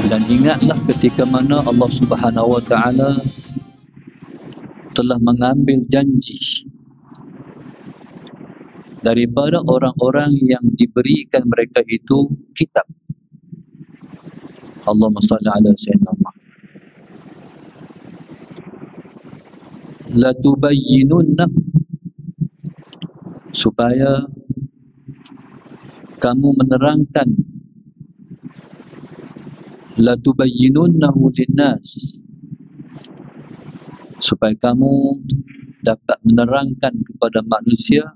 Dan ingatlah ketika mana Allah Subhanahu wa taala telah mengambil janji daripada orang-orang yang diberikan mereka itu kitab. Allahumma salli ala sayyidina Muhammad. La tubayyinunna, supaya kamu menerangkan, la tubayyinunnahu linnas, supaya kamu dapat menerangkan kepada manusia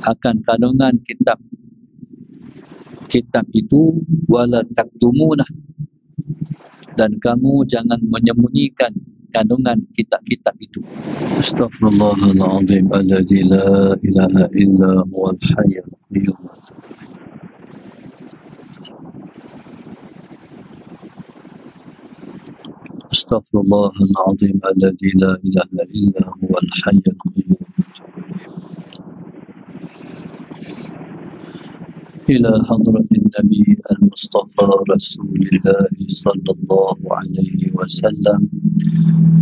akan kandungan kitab itu, wala taktumunah, dan kamu jangan menyembunyikan kandungan kitab-kitab itu. Astaghfirullahaladzim alladzi la ilaha illa huwal hayyul qayyum. Astaghfirullahaladzim alladzi la ilaha illa huwal hayyul qayyum. إلى حضرة النبي المصطفى رسول الله صلى الله عليه وسلم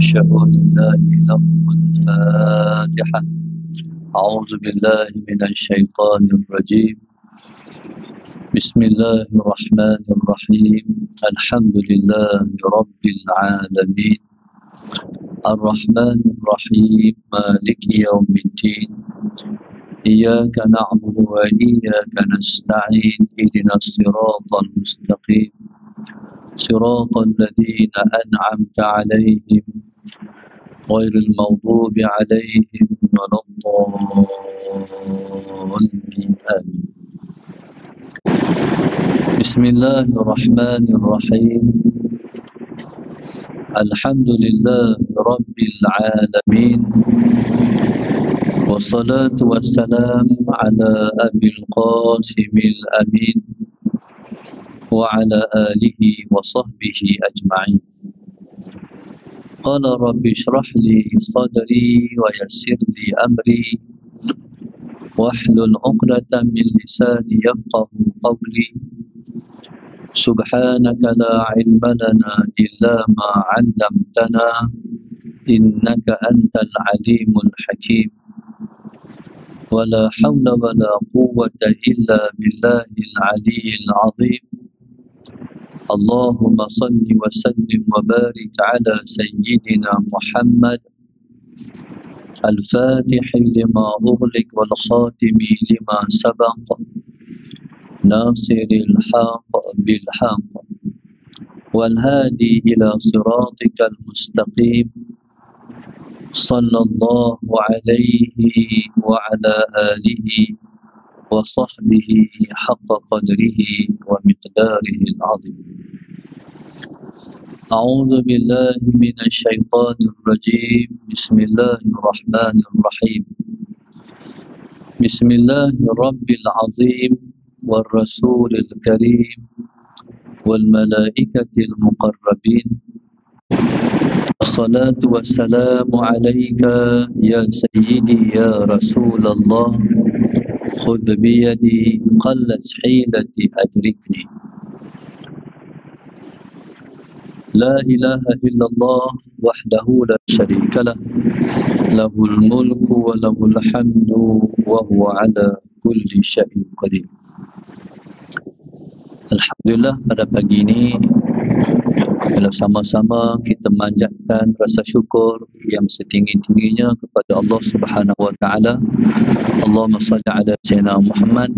شهود الله لهم الفاتحة. أعوذ بالله من الشيطان الرجيم. بسم الله الرحمن الرحيم. الحمد لله رب العالمين الرحمن الرحيم مالك يوم الدين إياك نعبد وإياك نستعين اهدنا الصراط المستقيم صراط الذين أنعمت عليهم غير المغضوب عليهم ولا الضالين آمين. بسم الله الرحمن الرحيم. الحمد لله رب العالمين والصلاة والسلام على أبي القاسم الأمين وعلى آله وصحبه أجمعين. قال رب اشرح لي صدري ويسر لي أمري واحلل عقدة من لساني يفقه قولي. سبحانك لا علم لنا إلا ما علمتنا إنك أنت العليم الحكيم. ولا حول ولا قوة إلا بالله العلي العظيم. اللهم صل وسلم وبارك على سيدنا محمد الفاتح لما أغلق والخاتم لما سبق ناصر الحق بالحق والهادي إلى صراطك المستقيم صلى الله عليه وعلى آله وصحبه حق قدره ومقداره العظيم. أعوذ بالله من الشيطان الرجيم. بسم الله الرحمن الرحيم. بسم الله الرب العظيم والرسول الكريم والملائكة المقربين. الصلاة والسلام عليك يا سيدي يا رسول الله خذ بيدي قلت حيلتي أدركني. لا إله إلا الله وحده لا شريك له له الملك وله الحمد وهو على كل شيء قدير. Alhamdulillah, pada pagi ini dalam sama-sama kita manjatkan rasa syukur yang setinggi-tingginya kepada Allah Subhanahu wa taala. Allahumma salli ala sayyidina Muhammad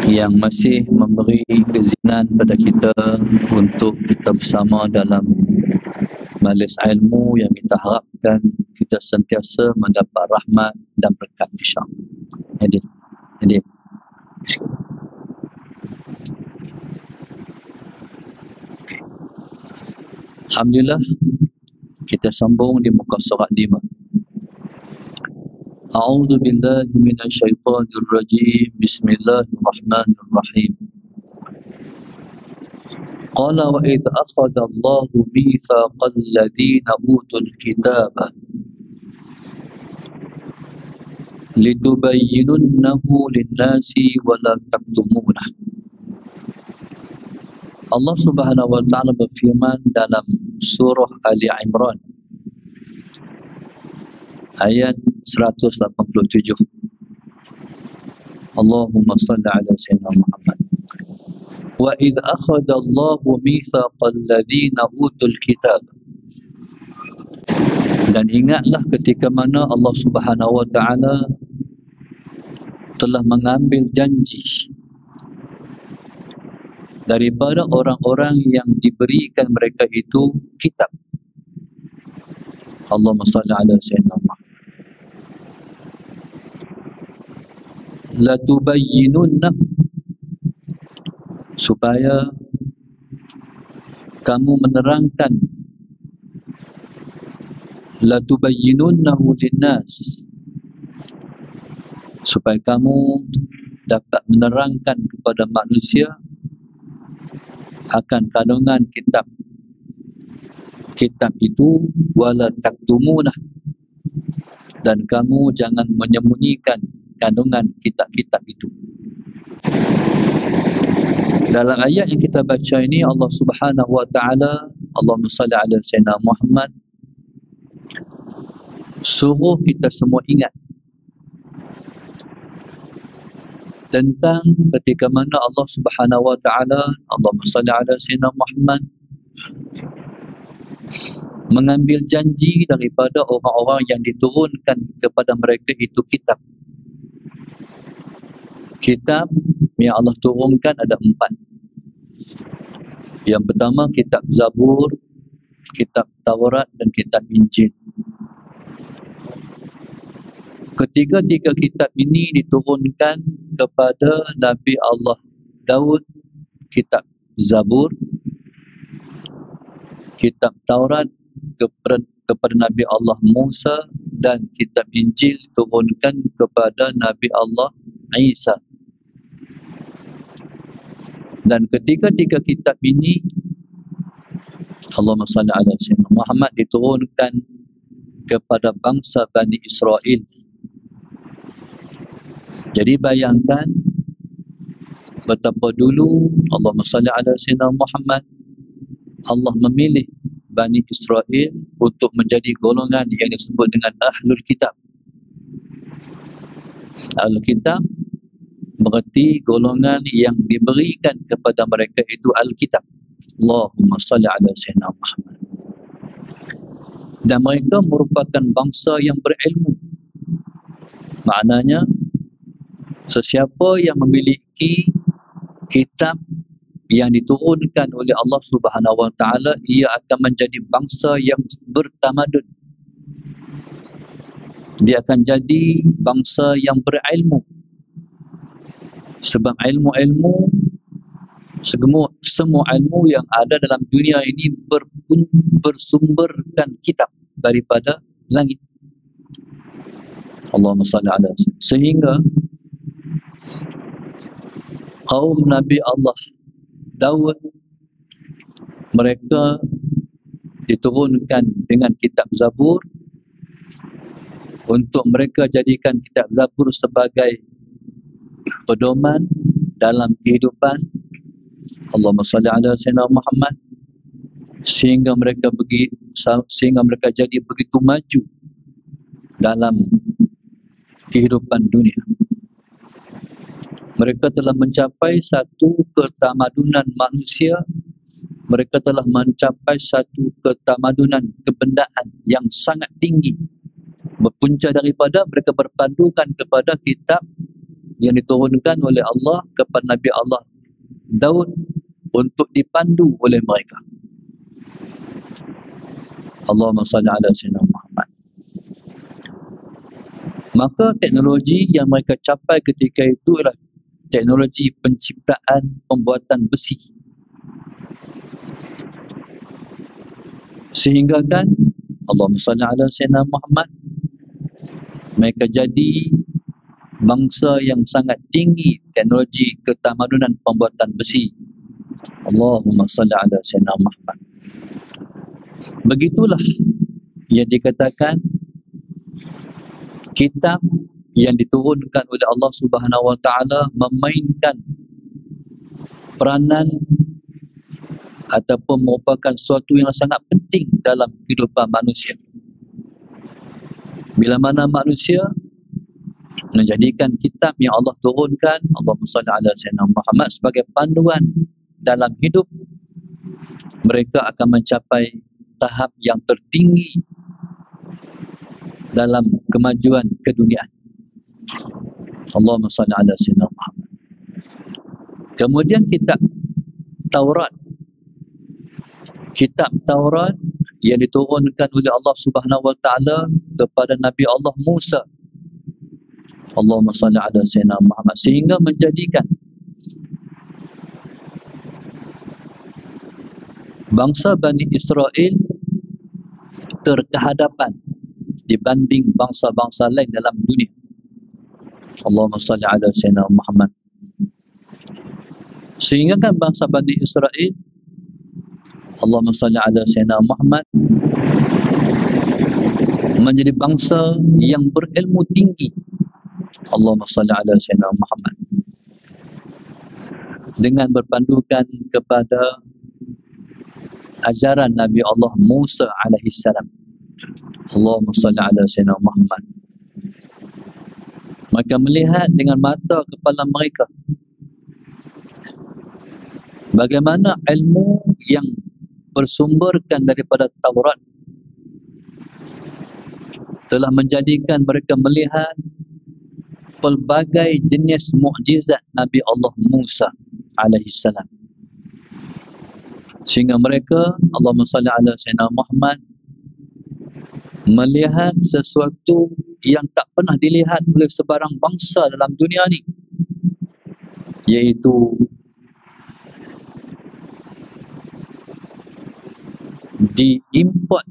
yang masih memberi keizinan pada kita untuk kita bersama dalam majlis ilmu yang kita harapkan kita sentiasa mendapat rahmat dan berkat, insya-Allah. Hadir. Alhamdulillah, kita sambung di muka surat 5. A'udzu billahi minasyaitonir rajim. Bismillahirrahmanirrahim. Qala wa idz akhadha Allahu mitsaqal ladzina utul kitaba litubayyinunnahu lin-nasi wa la taktumunah. Allah Subhanahu wa taala berfirman dalam surah Ali Imran ayat 187. Allahumma salli ala sayyidina Muhammad. Wa idh akhadha Allahu mitsaqal ladzina utul kitab. Dan ingatlah ketika mana Allah Subhanahu wa taala telah mengambil janji daripada orang-orang yang diberikan mereka itu kitab. Allahumma salli ala sayyidina Muhammad. La tubayyinunna, supaya kamu menerangkan, la tubayyinunnahu linnas, supaya kamu dapat menerangkan kepada manusia akan kandungan kitab itu, wala taktumunah, dan kamu jangan menyembunyikan kandungan kitab-kitab itu. Dalam ayat yang kita baca ini, Allah Subhanahu wa taala, Allahumma salli ala sayyidina Muhammad, suruh kita semua ingat tentang ketika mana Allah Subhanahu wa taala, Allahumma salli ala sayyidina Muhammad, mengambil janji daripada orang-orang yang diturunkan kepada mereka itu kitab. Kitab yang Allah turunkan ada 4. Yang pertama kitab Zabur, kitab Taurat dan kitab Injil. Ketiga-tiga kitab ini diturunkan kepada Nabi Allah Daud, kitab Zabur, kitab Taurat kepada Nabi Allah Musa, dan kitab Injil diturunkan kepada Nabi Allah Isa. Dan ketiga-tiga kitab ini, Allahumma salli ala sayyidina Muhammad, diturunkan kepada bangsa Bani Israel. Jadi bayangkan betapa dulu Allahumma salli ala sayyidina Muhammad, Allah memilih Bani Israel untuk menjadi golongan yang disebut dengan Ahlul Kitab. Ahlul Kitab berarti golongan yang diberikan kepada mereka itu Alkitab. Allahumma salli ala sayyidina Muhammad. Dan mereka merupakan bangsa yang berilmu. Maknanya, sesiapa yang memiliki kitab yang diturunkan oleh Allah Subhanahu wa taala, ia akan menjadi bangsa yang bertamadun. Dia akan jadi bangsa yang berilmu. Sebab ilmu-ilmu, semua ilmu yang ada dalam dunia ini bersumberkan kitab daripada langit. Allahumma salli ala sayyidina. Sehingga kaum Nabi Allah Daud, mereka diturunkan dengan kitab Zabur untuk mereka jadikan kitab Zabur sebagai pedoman dalam kehidupan. Allahumma salli ala sayyidina Muhammad, sehingga mereka jadi begitu maju dalam kehidupan dunia. Mereka telah mencapai satu ketamadunan manusia, mereka telah mencapai satu ketamadunan kebendaan yang sangat tinggi, berpunca daripada mereka berpandukan kepada kitab yang diturunkan oleh Allah kepada Nabi Allah Daud untuk dipandu oleh mereka. Allahumma salli ala sayyidina Muhammad. Maka teknologi yang mereka capai ketika itu adalah teknologi penciptaan pembuatan besi. Sehingga kan Allahumma salli ala sayyidina Muhammad, mereka jadi bangsa yang sangat tinggi teknologi ketamadunan pembuatan besi. Allahumma salli ala sayyidina Muhammad. Begitulah yang dikatakan kitab yang diturunkan oleh Allah Subhanahu wa taala memainkan peranan ataupun merupakan sesuatu yang sangat penting dalam kehidupan manusia. Bila mana manusia menjadikan kitab yang Allah turunkan, Allahumma salli ala sayyidina Muhammad, sebagai panduan dalam hidup, mereka akan mencapai tahap yang tertinggi dalam kemajuan keduniaan. Allahumma salli ala sayyidina Muhammad. Kemudian kitab Taurat. Kitab Taurat yang diturunkan oleh Allah Subhanahu wa taala kepada Nabi Allah Musa. Allahumma salli ala sayyidina Muhammad, sehingga menjadikan bangsa Bani Israel terkehadapan dibanding bangsa-bangsa lain dalam dunia. Allahumma salli ala sayyidina Muhammad. Sehingga kan bangsa Bani Israel, Allahumma salli ala sayyidina Muhammad, menjadi bangsa yang berilmu tinggi. Allahumma salli ala sayyidina Muhammad. Dengan berpandukan kepada ajaran Nabi Allah Musa alaihi salam. Allahumma salli ala sayyidina Muhammad. Maka melihat dengan mata kepala mereka bagaimana ilmu yang bersumberkan daripada Taurat telah menjadikan mereka melihat pelbagai jenis mukjizat Nabi Allah Musa alaihi salam. Sehingga mereka, Allahumma salli ala sayyidina Muhammad, melihat sesuatu yang tak pernah dilihat oleh sebarang bangsa dalam dunia ni, iaitu diimport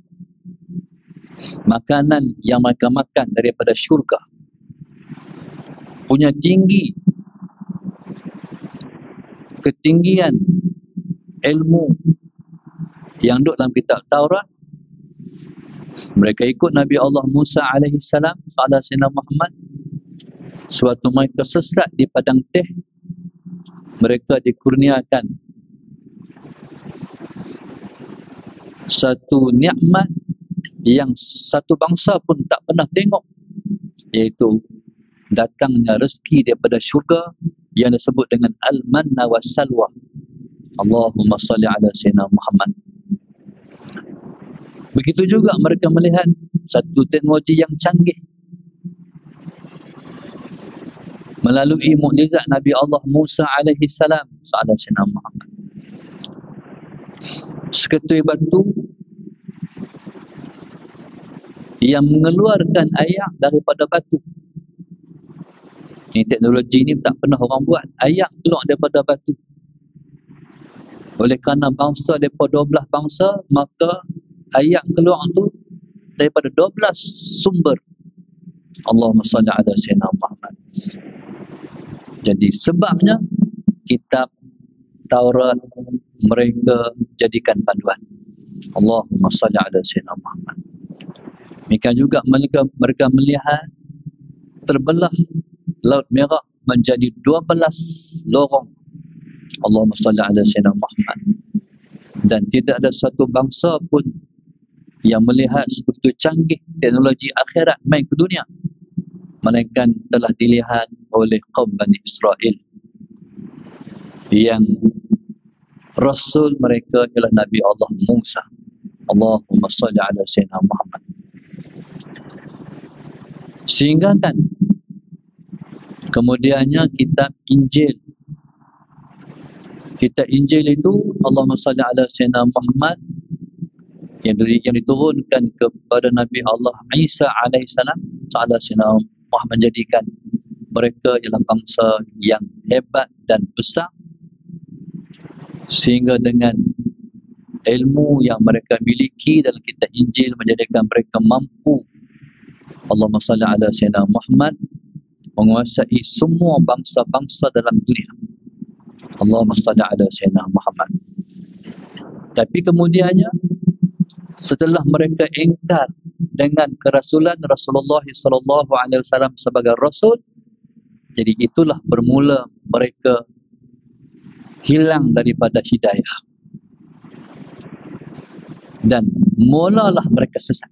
makanan yang mereka makan daripada syurga, punya tinggi, ketinggian ilmu yang duduk dalam kitab Taurat. Mereka ikut Nabi Allah Musa alaihi salam, sayyidina Muhammad. Suatu mereka sesat di padang teh, mereka dikurniakan satu nikmat yang satu bangsa pun tak pernah tengok, iaitu datangnya rezeki daripada syurga yang disebut dengan al-manna wa salwa. Allahumma salli ala sayyidina Muhammad. Begitu juga mereka melihat satu teknologi yang canggih melalui mukjizat Nabi Allah Musa alaihi salam, sayyidina Muhammad. Seketui batu yang mengeluarkan air daripada batu. Ini teknologi ni tak pernah orang buat. Air keluar daripada batu. Oleh kerana bangsa daripada 12 bangsa, maka air keluar tu daripada 12 sumber. Allahumma salli ala sayyidina Muhammad. Jadi sebabnya kitab Taurat mereka jadikan panduan. Allahumma salli ala sayyidina Muhammad. Mereka juga mereka melihat terbelah Laut Merah menjadi 12 lorong. Allahumma salli ala sayyidina Muhammad. Dan tidak ada satu bangsa pun yang melihat sebegitu canggih teknologi akhirat main ke dunia, melainkan telah dilihat oleh kaum Bani Israel yang Rasul mereka ialah Nabi Allah Musa. Allahumma salli ala sayyidina Muhammad. Sehingga kan kemudiannya kitab Injil. Kitab Injil itu Allahumma salli ala sayyidina Muhammad yang diturunkan kepada Nabi Allah Isa alaihi salam. Sayyidina Muhammad menjadikan mereka ialah bangsa yang hebat dan besar, sehingga dengan ilmu yang mereka miliki dalam kitab Injil menjadikan mereka mampu, Allahumma salli ala sayyidina Muhammad, menguasai semua bangsa-bangsa dalam dunia. Allahumma salli ala sayyidina Muhammad. Tapi kemudiannya setelah mereka ingkar dengan kerasulan Rasulullah sallallahu alaihi wasallam sebagai rasul, jadi itulah bermula mereka hilang daripada hidayah. dan mulalah mereka sesat.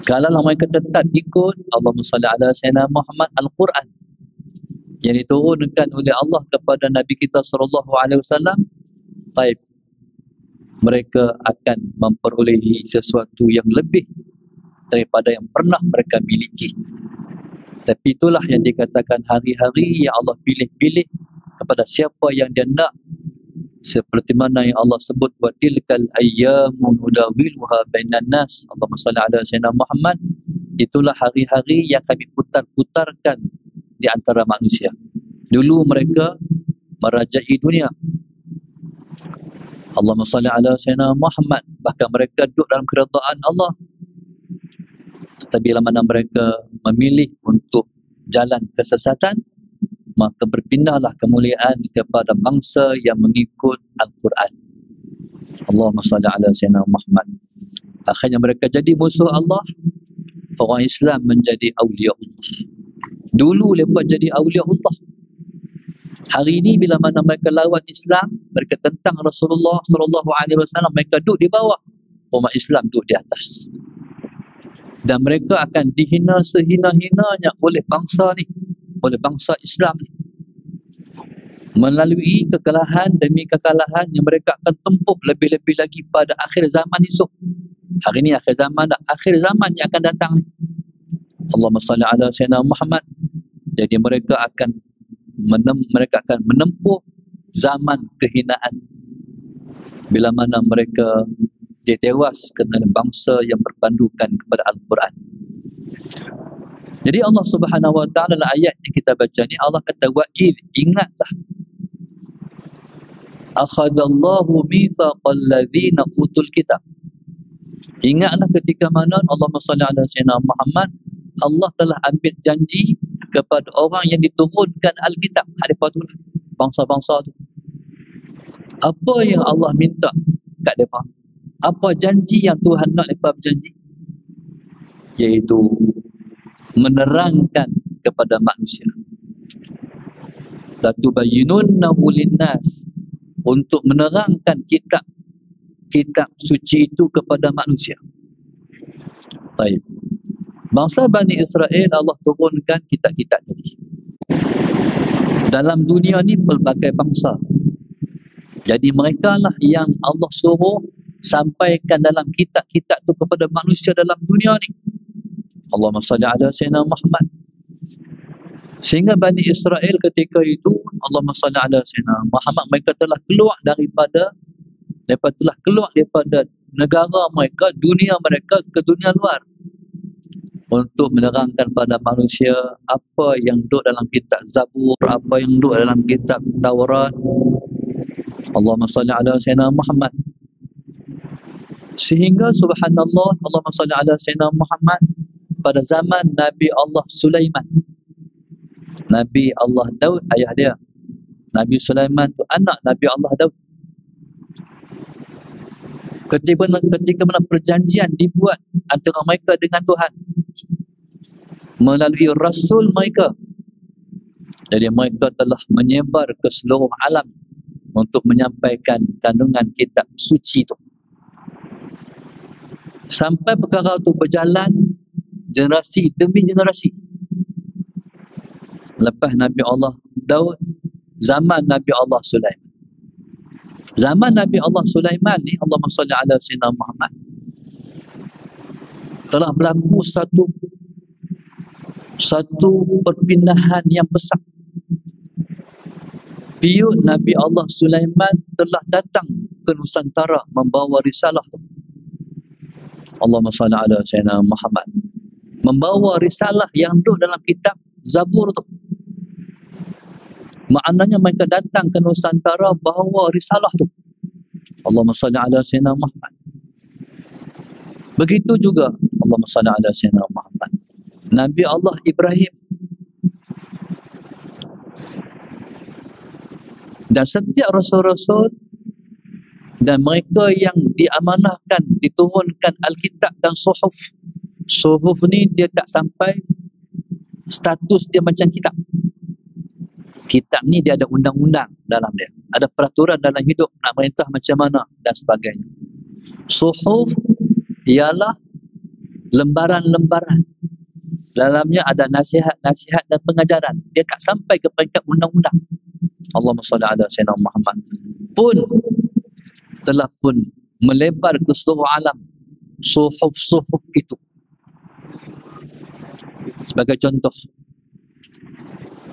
Kalaulah mereka tetap ikut Allahumma salli ala Sayyidina Muhammad Al-Quran yang diturunkan oleh Allah kepada Nabi kita sallallahu alaihi wasallam, baik, mereka akan memperolehi sesuatu yang lebih daripada yang pernah mereka miliki. Tapi itulah yang dikatakan hari-hari yang Allah pilih-pilih kepada siapa yang dia nak, seperti mana yang Allah sebut wa tilkal ayyamu nudawiluha bainan nas. Allahumma salli ala sayyidina Muhammad. Itulah hari-hari yang kami putar-putarkan di antara manusia. Dulu mereka merajai dunia, Allahumma salli ala sayyidina Muhammad, bahkan mereka duduk dalam keredaan Allah. Tetapi bila mana mereka memilih untuk jalan kesesatan, maka berpindahlah kemuliaan kepada bangsa yang mengikut Al-Quran. Allahumma salli ala sayyidina Muhammad. Akhirnya mereka jadi musuh Allah, orang Islam menjadi awliya Allah. Dulu mereka jadi awliya Allah. Hari ini bila mana mereka lawan Islam, mereka tentang Rasulullah sallallahu alaihi wasallam, mereka duduk di bawah, umat Islam duduk di atas. Dan mereka akan dihina sehina-hinanya oleh bangsa ni, oleh bangsa Islam ni, melalui kekalahan demi kekalahan yang mereka akan tempuh lebih-lebih lagi pada akhir zaman esok. Hari ni akhir zaman dah, akhir zaman yang akan datang ni. Allahumma salli ala sayyidina Muhammad. Jadi mereka akan menempuh zaman kehinaan bila mana mereka ditewaskan oleh bangsa yang berpandukan kepada Al-Quran. Jadi Allah Subhanahu wa taala dalam ayat yang kita baca ni, Allah kata wa id, ingatlah, akhadallahu mitsaqal ladzina utul kitab. Ingatlah ketika mana Allahumma salli ala sayyidina Muhammad, Allah telah ambil janji kepada orang yang diturunkan Alkitab. Hadipa tu lah, bangsa-bangsa tu. Apa yang Allah minta kat mereka? Apa janji yang Tuhan nak mereka berjanji? Iaitu menerangkan kepada manusia. La tubayyinunnahu linnas, untuk menerangkan kitab suci itu kepada manusia. Baik. Bangsa Bani Israel Allah turunkan kitab-kitab tadi. Dalam dunia ni pelbagai bangsa. Jadi mereka lah yang Allah suruh sampaikan dalam kitab-kitab tu kepada manusia dalam dunia ni. Allahumma salli ala sayyidina Muhammad. Sehingga Bani Israel ketika itu, Allahumma salli ala sayyidina Muhammad, mereka telah keluar daripada negara mereka, dunia mereka ke dunia luar, untuk menerangkan pada manusia apa yang duduk dalam kitab Zabur, apa yang duduk dalam kitab Taurat. Allahumma salli ala sayyidina Muhammad. Sehingga subhanallah, Allahumma salli ala sayyidina Muhammad, pada zaman Nabi Allah Sulaiman, Nabi Allah Daud ayah dia, Nabi Sulaiman tu anak Nabi Allah Daud. Ketika mana perjanjian dibuat antara mereka dengan Tuhan melalui Rasul mereka, jadi mereka telah menyebar ke seluruh alam untuk menyampaikan kandungan kitab suci itu. Sampai perkara itu berjalan generasi demi generasi. Lepas Nabi Allah Daud, zaman Nabi Allah Sulaiman. Zaman Nabi Allah Sulaiman ni, Allahumma salli ala sayyidina Muhammad, telah berlaku satu perpindahan yang besar. Piut Nabi Allah Sulaiman telah datang ke Nusantara membawa risalah tu. Allahumma salli ala sayyidina Muhammad, membawa risalah yang duduk dalam kitab Zabur tu. Maknanya mereka datang ke Nusantara bawa risalah tu. Allahumma salli ala sayyidina Muhammad. Begitu juga Allahumma salli ala sayyidina Muhammad, Nabi Allah Ibrahim. Dan setiap rasul-rasul dan mereka yang diamanahkan, diturunkan Alkitab dan Suhuf. Suhuf ni dia tak sampai status dia macam kitab. Kitab ni dia ada undang-undang dalam dia, ada peraturan dalam hidup, nak merintah macam mana dan sebagainya. Suhuf ialah lembaran-lembaran. Dalamnya ada nasihat-nasihat dan pengajaran. Dia tak sampai ke peringkat undang-undang. Allahumma salli ala Sayyidina Muhammad. Pun telah pun melebar ke seluruh alam suhuf-suhuf itu. Sebagai contoh,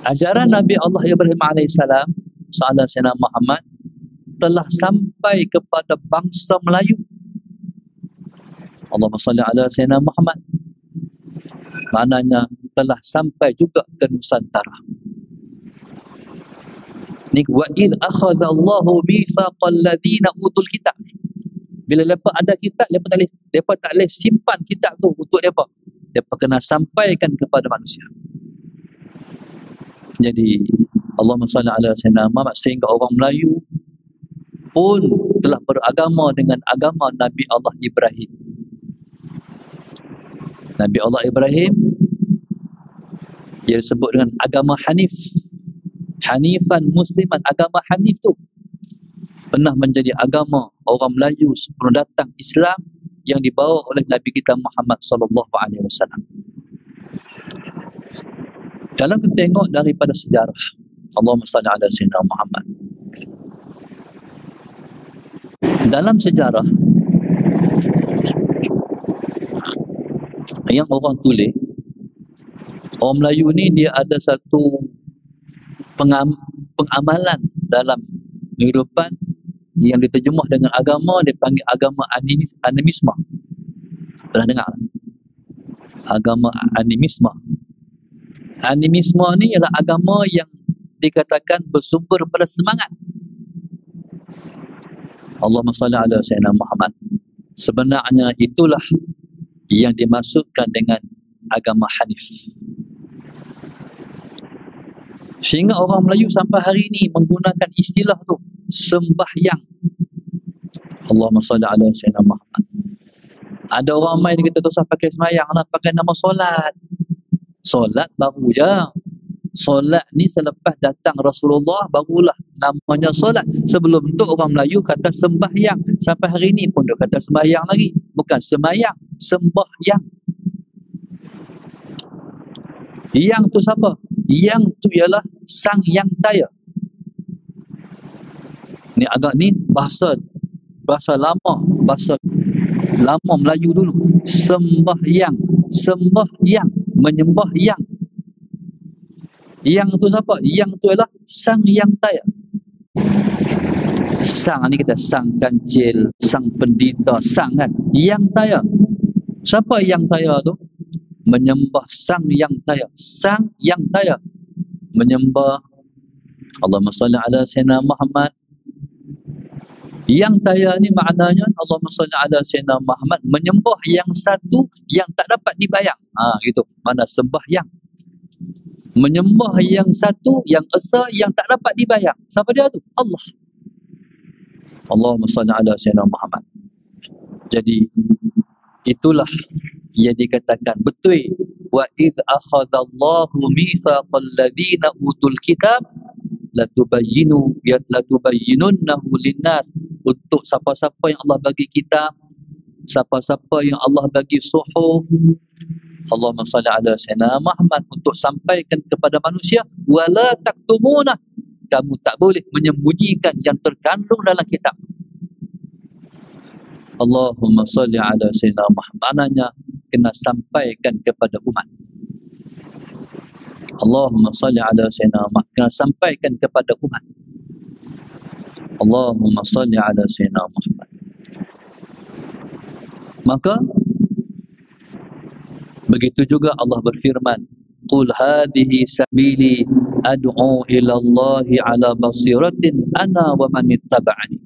ajaran Nabi Allah Ibrahim AS sahabat Sayyidina Muhammad telah sampai kepada bangsa Melayu. Allahumma salli ala Sayyidina Muhammad. Maknanya telah sampai juga ke Nusantara. Ni wa id akhadha Allahu mitsaqal ladzina utul kitab. Bila depa ada kitab, depa tak boleh simpan kitab tu untuk depa. Depa kena sampaikan kepada manusia. Jadi Allahumma salli ala Sayyidina Muhammad, sehingga orang Melayu pun telah beragama dengan agama Nabi Allah Ibrahim. Nabi Allah Ibrahim ia disebut dengan agama Hanif. Hanifan Musliman, agama Hanif tu pernah menjadi agama orang Melayu sebelum datang Islam yang dibawa oleh Nabi kita Muhammad sallallahu alaihi wasallam. Kalau kita tengok daripada sejarah, Allahumma salli ala Sayyidina Muhammad. Dalam sejarah yang orang tulis, orang Melayu ni dia ada satu pengamalan dalam kehidupan yang diterjemah dengan agama, dia panggil agama animisme. Pernah dengar? Agama animisme. Animisme ni ialah agama yang dikatakan bersumber pada semangat. Allahumma salli ala Sayyidina Muhammad. Sebenarnya itulah yang dimaksudkan dengan agama Hanif. Sehingga orang Melayu sampai hari ini menggunakan istilah tu, sembahyang. Allahumma salli ala Sayyidina Muhammad. Ada orang main dia kata tak usah pakai sembahyang lah, pakai nama solat. Solat baru je. Solat ni selepas datang Rasulullah barulah namanya solat. Sebelum tu orang Melayu kata sembahyang. Sampai hari ni pun dia kata sembahyang lagi. Bukan sembahyang, sembahyang. Yang tu siapa? Yang tu ialah Sang Yang Taya. Ni agak ni bahasa lama Melayu dulu. Sembahyang, sembahyang, menyembah yang. Yang tu siapa? Yang tu ialah Sang Yang Taya. Sang ni kita sang kancil, sang pendeta, sang kan. Yang Taya. Siapa Yang Taya tu? Menyembah Sang Yang Taya. Sang Yang Taya. Menyembah Allahumma salli ala Sayyidina Muhammad. Yang Taya ni maknanya Allahumma salli ala Sayyidina Muhammad, menyembah yang satu yang tak dapat dibayang. Gitu. Mana sembahyang. Menyembah yang satu, yang esa, yang tak dapat dibayang. Siapa dia tu? Allah. Allahumma salli ala Sayyidina Muhammad. Jadi itulah yang dikatakan betul. Wa idh akhadallahu mitsaqal ladzina utul kitab latubayyinunnahu linnas. Untuk siapa-siapa yang Allah bagi kitab, siapa-siapa yang Allah bagi suhuf, Allahumma salli ala Sayyidina Muhammad, untuk sampaikan kepada manusia, wala taktumuna, kamu tak boleh menyembunyikan yang terkandung dalam kitab. Allahumma salli ala Sayyidina Muhammad, maknanya kena sampaikan kepada umat. Allahumma salli ala Sayyidina Muhammad, kena sampaikan kepada umat. Allahumma salli ala Sayyidina Muhammad. Maka begitu juga Allah berfirman, qul hadhihi sabili ad'u ila Allahi ala basiratin ana wa man ittaba'ani.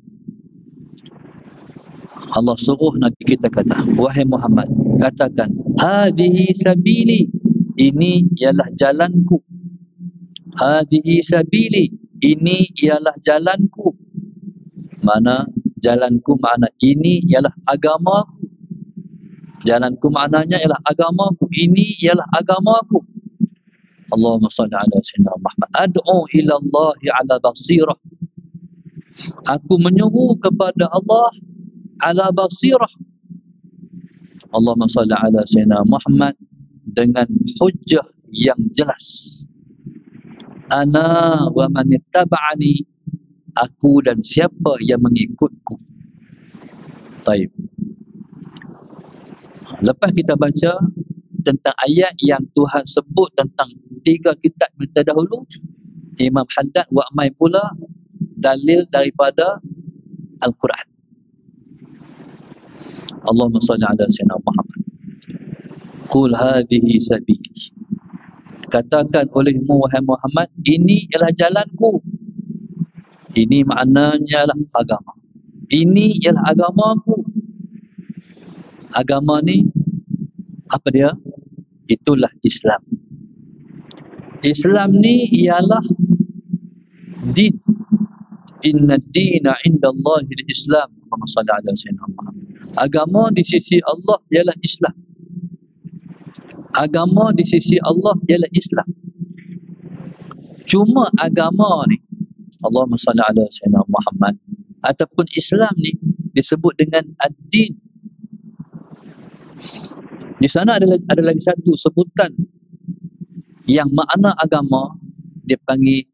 Allah suruh Nabi kita kata, wahai Muhammad, katakan, hadhihi sabili, ini ialah jalanku. Hadhihi sabili, ini ialah jalanku. Mana jalanku, makna ini ialah agamaku. Jalanku maknanya ialah agamaku. Ini ialah agamaku. Allahumma salli ala Sayyidina Muhammad. Ad'u ila Allahi ala basirah. Aku menyuruh kepada Allah ala basirah. Allahumma salli ala sayyidina Muhammad dengan hujjah yang jelas. Ana wa man ittaba'ani, aku dan siapa yang mengikutku. Taib. Lepas kita baca tentang ayat yang Tuhan sebut tentang 3 kitab yang terdahulu, Imam Haddad wa'mai pula dalil daripada Al-Quran. Allahumma salli ala sayyidina Muhammad. Qul hadhihi sabili. Katakan olehmu wahai Muhammad, ini ialah jalanku. Ini maknanya lah agama. Ini ialah agamaku. Agama ni apa dia? Itulah Islam. Islam ni ialah din. Inna dina indallahi al-Islam. Allahumma salli ala sayyidina Muhammad. Agama di sisi Allah ialah Islam. Agama di sisi Allah ialah Islam. Cuma agama ni, Allahumma salli ala sayyidina Muhammad, ataupun Islam ni disebut dengan ad-din. Di sana ada lagi satu sebutan yang makna agama, dia panggil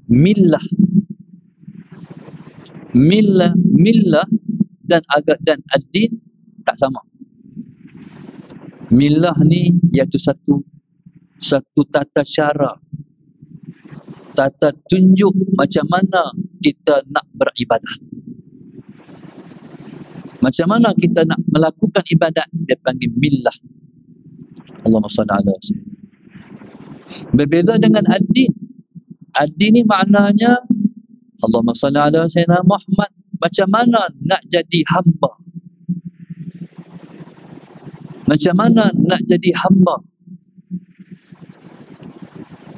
millah. Millah dan ad-din tak sama. Millah ni iaitu satu tata cara, tata tunjuk macam mana kita nak beribadah, macam mana kita nak melakukan ibadat, dia panggil millah. Allahumma salli ala sayyidina. Berbeza dengan ad-din. Ad-din ni maknanya Allahumma salli ala sayyidina Muhammad, macam mana nak jadi hamba, macam mana nak jadi hamba,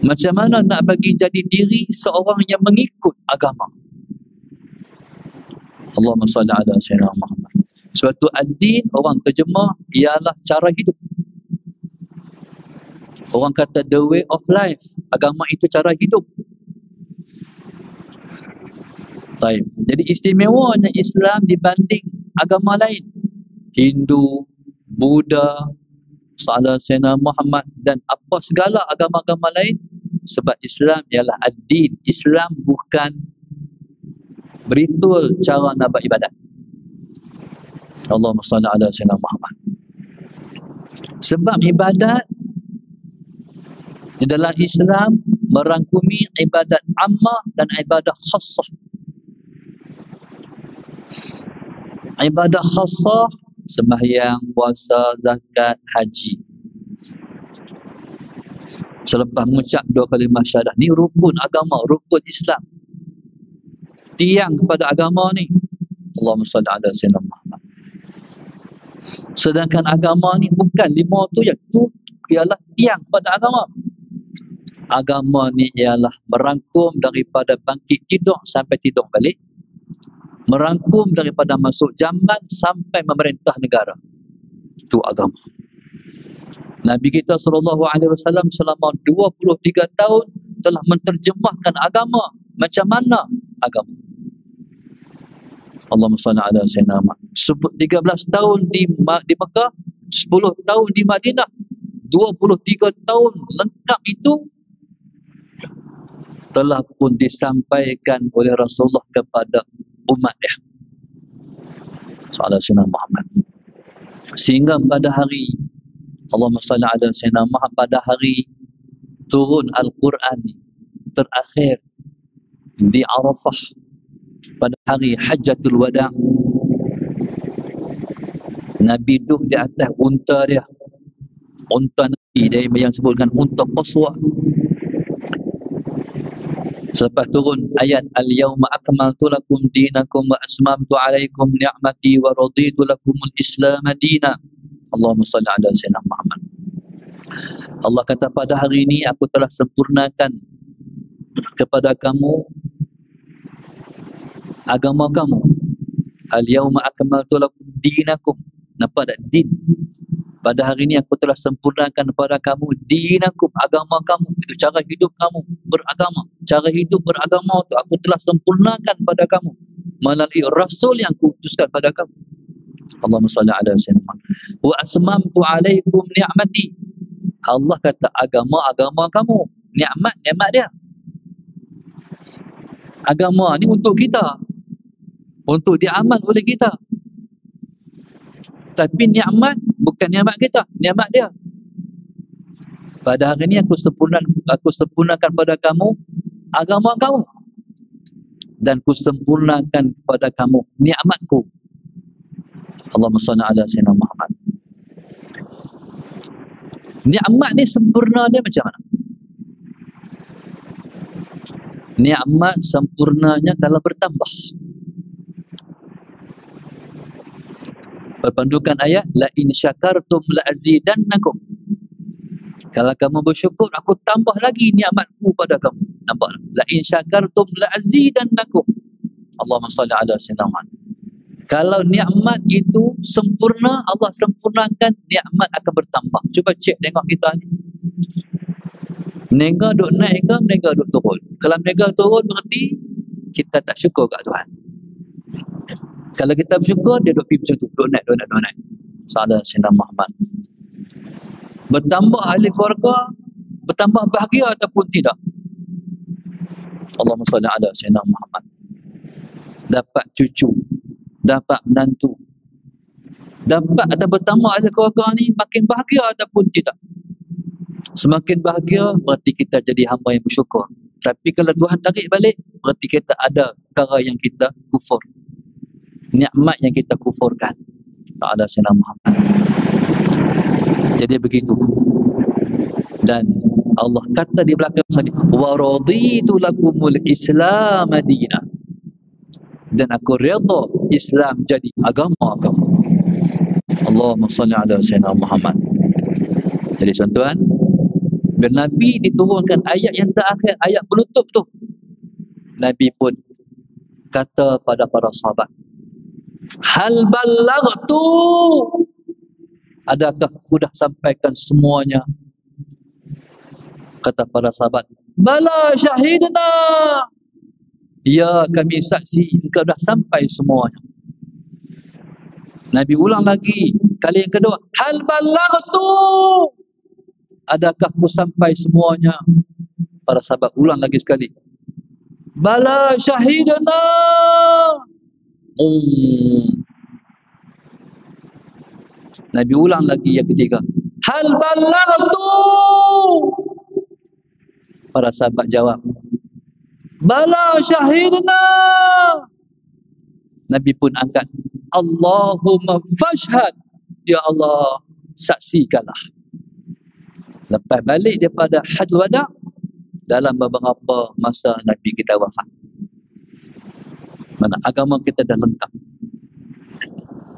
macam mana nak bagi jadi diri seorang yang mengikut agama. Allahumma salli ala sayyidina Muhammad. Sebab tu ad-din orang terjemah ialah cara hidup. Orang kata the way of life. Agama itu cara hidup. Baik. Jadi istimewanya Islam dibanding agama lain. Hindu, Buddha, Salah Sayyidina Muhammad dan apa segala agama-agama lain, sebab Islam ialah ad-din. Islam bukan beritul cara nak beribadat. Allahumma salli ala Sayyidina Muhammad. Sebab ibadat di dalam Islam merangkumi ibadat ammah dan ibadat khassah. Ibadat khassah sembahyang, puasa, zakat, haji. Selepas mengucap 2 kalimah syahadah, ni rukun agama, rukun Islam. Tiang kepada agama ni, Allahumma salli ala sayyidina Muhammad. Sedangkan agama ni bukan 5 tu yang tu ialah tiang pada agama. Agama ni ialah merangkum daripada bangkit tidur sampai tidur balik. Merangkum daripada masuk jamban sampai memerintah negara. Itu agama. Nabi kita SAW selama 23 tahun telah menterjemahkan agama. Macam mana agama? Allahumma salli ala sayyidina Muhammad. 13 tahun di Mekah, 10 tahun di Madinah, 23 tahun lengkap itu telah pun disampaikan oleh Rasulullah kepada umat dia. Sallallahu alaihi Muhammad. Sehingga pada hari Allahumma salli ala sayyidina Muhammad, pada hari turun Al-Quran terakhir di Arafah, pada hari Hajjatul Wada', Nabi duduk di atas unta dia. Unta Nabi dia yang sebutkan unta Qaswa. Selepas turun ayat al-yawma akmaltu lakum dinakum wa asmamtu alaikum ni'mati wa raditu lakumul Islam dina. Allahumma salli ala sayyidina Muhammad. Allah kata, pada hari ini aku telah sempurnakan kepada kamu agama kamu. Al-yawma akmaltu lakum dinakum. Nampak tak? Din. Pada hari ini aku telah sempurnakan kepada kamu dinakum, agama kamu. Itu cara hidup kamu beragama. Cara hidup beragama itu aku telah sempurnakan pada kamu melalui Rasul yang kuutuskan pada kamu. Allahumma salli ala sayyidina Muhammad. Wa asmamtu alaikum ni'mati. Allah kata agama kamu, nikmat dia. Agama ni untuk kita, untuk diamal oleh kita. Tapi nikmat bukan nikmat kita, nikmat dia. Pada hari ini aku sempurnakan pada kamu agama kamu, dan ku sempurnakan kepada kamu nikmatku. Allahumma salli ala sayyidina Muhammad. Nikmat ni sempurna dia macam mana? Nikmat sempurnanya kalau bertambah. Berpandukan ayat la in syakartum la azidannakum. Kalau kamu bersyukur, aku tambah lagi nikmatku pada kamu. Nampak? La in syakartum la azidannakum. Allahumma salli ala sayyidina Muhammad. Kalau nikmat itu sempurna, Allah sempurnakan, nikmat akan bertambah. Cuba cek tengok kita ni. Nega duk naik ke, nega duk turun? Kalau nega turun berarti kita tak syukur kat Tuhan. Kalau kita bersyukur, dia duk pergi macam tu, duk naik. Salam sayyidina Muhammad. Bertambah ahli keluarga, bertambah bahagia ataupun tidak? Allahumma salli ala sayyidina Muhammad. Dapat cucu, dapat menantu, dapat atau bertambah ahli keluarga ni makin bahagia ataupun tidak? Semakin bahagia berarti kita jadi hamba yang bersyukur. Tapi kalau Tuhan tarik balik, berarti kita ada perkara yang kita kufur, nikmat yang kita kufurkan. Ta'ala sayyidina Muhammad. Jadi begitu. Dan Allah kata di belakang tadi, wa raditu lakumul Islam madinah. Dan aku redha Islam jadi agama kamu. Allahumma salli ala sayyidina Muhammad. Jadi tuan-tuan, bila Nabi diturunkan ayat yang terakhir, ayat penutup tu, Nabi pun kata pada para sahabat, hal ballaghtu, adakah aku dah sampaikan semuanya? Kata para sahabat, bala syahidna, ya kami saksi engkau dah sampai semuanya. Nabi ulang lagi kali yang kedua, hal ballaghtu, adakah aku sampai semuanya? Para sahabat ulang lagi sekali, bala syahidna. Nabi ulang lagi yang ketiga, hal ballaghtu. Para sahabat jawab, bala syahidna. Nabi pun angkat, Allahumma fashhad, ya Allah saksikanlah. Lepas balik daripada Hajjul Wada', dalam beberapa masa Nabi kita wafat. Mana agama kita dah lengkap.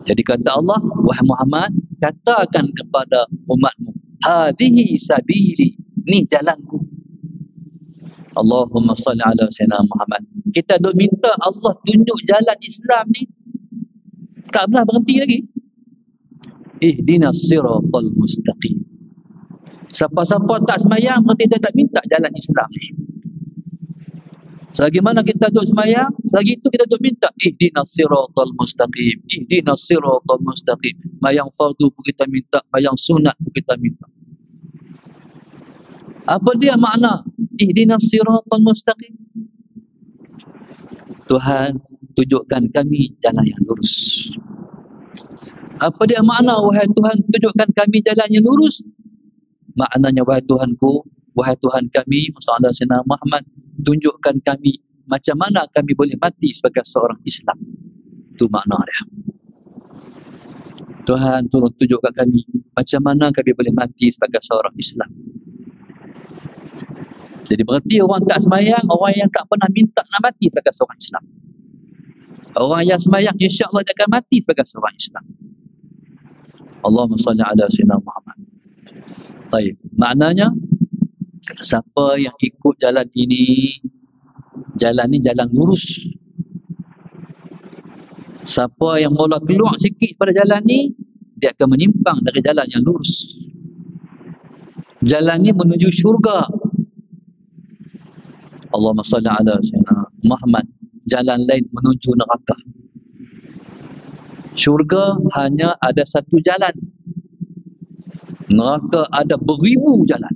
Jadi kata Allah, wahai Muhammad, katakan kepada umatmu, hadhihi sabili, ni jalanku. Allahumma salli ala sayyidina Muhammad. Kita duk minta Allah tunjuk jalan Islam ni, tak pernah berhenti lagi. Ihdinas siratal mustaqim. Siapa-siapa tak semayang berarti dia tak minta jalan Islam ni. Selagi mana kita duduk semayang, selagi itu kita duduk minta ihdinas siratal mustaqim, ihdinas siratal mustaqim. Mayang fardu pun kita minta, mayang sunat pun kita minta. Apa dia makna ihdinas siratal mustaqim? Tuhan, tunjukkan kami jalan yang lurus. Apa dia makna wahai Tuhan, tunjukkan kami jalan yang lurus? Maknanya wahai Tuhanku, wahai Tuhan kami, Muhammad Sayyidina Muhammad, tunjukkan kami macam mana kami boleh mati sebagai seorang Islam. Itu makna dia. Tuhan tolong tunjukkan kami macam mana kami boleh mati sebagai seorang Islam. Jadi berarti orang tak semayang, orang yang tak pernah minta nak mati sebagai seorang Islam. Orang yang semayang insya-Allah dia akan mati sebagai seorang Islam. Allahumma salli ala sayyidina Muhammad. Baik, maknanya siapa yang ikut jalan ini, jalan ni jalan lurus. Siapa yang mula keluar sikit pada jalan ni, dia akan menyimpang dari jalan yang lurus. Jalan ni menuju syurga. Allahumma salli ala sayyidina Muhammad. Jalan lain menuju neraka. Syurga hanya ada satu jalan, neraka ada beribu jalan.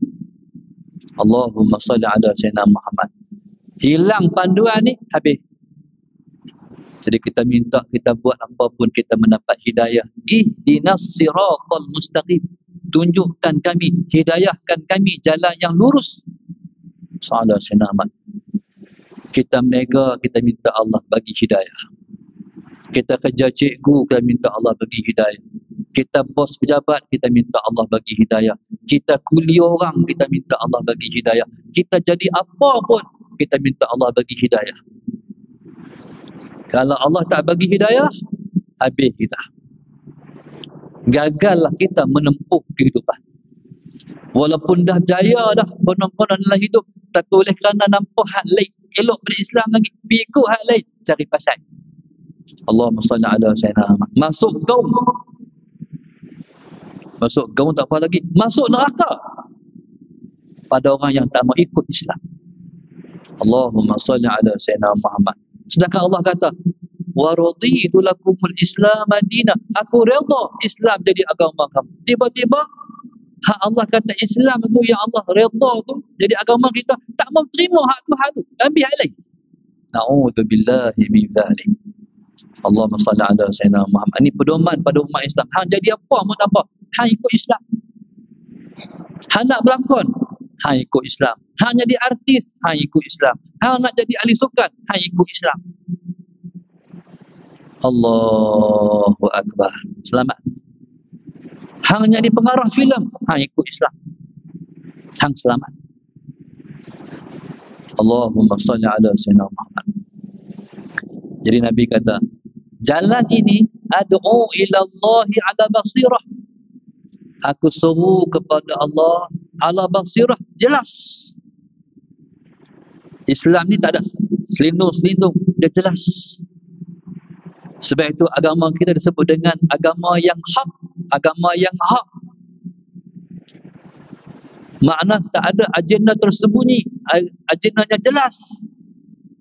Allahumma salli ala Sayyidina Muhammad. Hilang panduan ni, habis. Jadi kita minta, kita buat apa pun kita mendapat hidayah. Ihdinas siratal mustaqim. Tunjukkan kami, hidayahkan kami jalan yang lurus. Sallallahu alaihi wasallam. Kita menega, kita minta Allah bagi hidayah. Kita kerja cikgu, kita minta Allah bagi hidayah. Kita bos pejabat, kita minta Allah bagi hidayah. Kita kuliah orang, kita minta Allah bagi hidayah. Kita jadi apa pun, kita minta Allah bagi hidayah. Kalau Allah tak bagi hidayah, habis kita. Gagallah kita menempuh kehidupan. Walaupun dah jaya dah, konon-konon dalam hidup, tapi oleh kerana nampak hak lain, elok pada Islam lagi, ikut hak lain, cari pasal. Allahumma salli ala Sayyidina Muhammad. Masuk gaun tak apa lagi, masuk neraka pada orang yang tak mau ikut Islam. Allahumma salli ala Sayyidina Muhammad. Sedangkan Allah kata, wa raditu lakumul Islam madina, aku redha Islam jadi agama kamu. Tiba-tiba hak Allah kata Islam tu yang Allah redha tu jadi agama kita, tak mau terima hak tu, ambil hak lain. Na'udzubillahi min dzalik. Allahumma salli ala Sayyidina Muhammad. Ini pedoman pada umat Islam. Hang jadi apa pun apa, hang ikut Islam. Hang nak berlakon, hang ikut Islam. Hang jadi artis, hang ikut Islam. Hang nak jadi ahli sukan, hang ikut Islam. Allahu Akbar. Selamat. Hang jadi pengarah filem, hang ikut Islam. Hang selamat. Allahumma salli ala Sayyidina Muhammad. Jadi Nabi kata, jalan ini ad'u ila Allahi ala basirah. Aku seru kepada Allah ala basirah, jelas. Islam ni tak ada selindung-selindung, dia jelas. Sebab itu agama kita disebut dengan agama yang hak, agama yang hak. Makna tak ada agenda tersembunyi, agendanya jelas.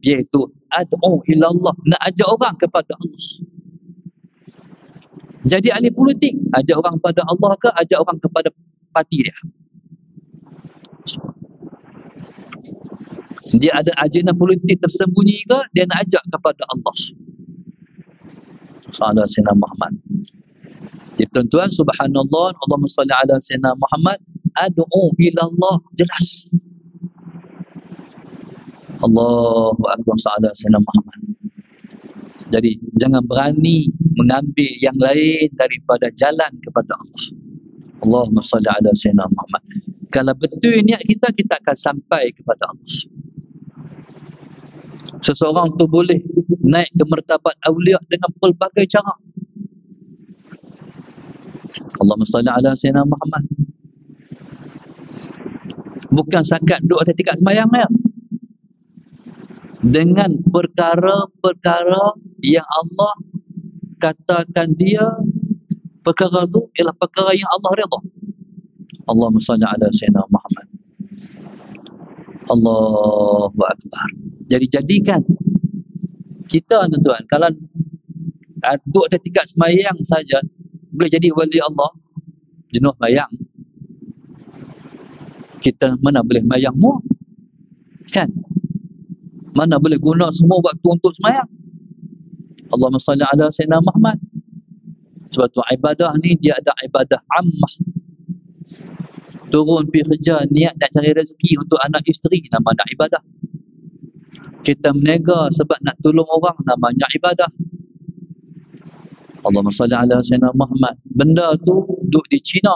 Iaitu ad'u ila Allah, nak ajak orang kepada Allah. Jadi ahli politik, ajak orang kepada Allah ke ajak orang kepada parti dia? Dia ada agenda politik tersembunyi ke dia nak ajak kepada Allah? Sallallahu alaihi wasallam Muhammad. Jadi tuan-tuan, subhanallah, Allahumma salli ala Sayyidina Muhammad, ad'u ila Allah, jelas. Allahu Akbar, sallallahu alaihi wasallam Muhammad. Jadi jangan berani mengambil yang lain daripada jalan kepada Allah. Allahumma salli ala Sayyidina Muhammad. Kalau betul niat kita, kita akan sampai kepada Allah. Seseorang tu boleh naik ke martabat awliya dengan pelbagai cara. Allahumma salli ala Sayyidina Muhammad. Bukan sakat duduk atas tingkat sembahyang ya. Dengan perkara-perkara yang Allah katakan dia, perkara tu ialah perkara yang Allah redha. Allahumma salli ala Sayyidina Muhammad. Allahu Akbar. Jadi jadikan kita, tuan-tuan, kalau duduk atas tingkat sembahyang saja boleh jadi wali Allah, jenuh sembahyang, kita mana boleh sembahyang semua, kan? Mana boleh guna semua waktu untuk sembahyang. Allahumma salli ala Sayyidina Muhammad. Sebab tu ibadah ni dia ada ibadah ammah. Turun pergi kerja, niat nak cari rezeki untuk anak isteri, namanya ibadah. Kita menega sebab nak tolong orang, namanya ibadah. Allahumma salli ala Sayyidina Muhammad. Benda tu duduk di China.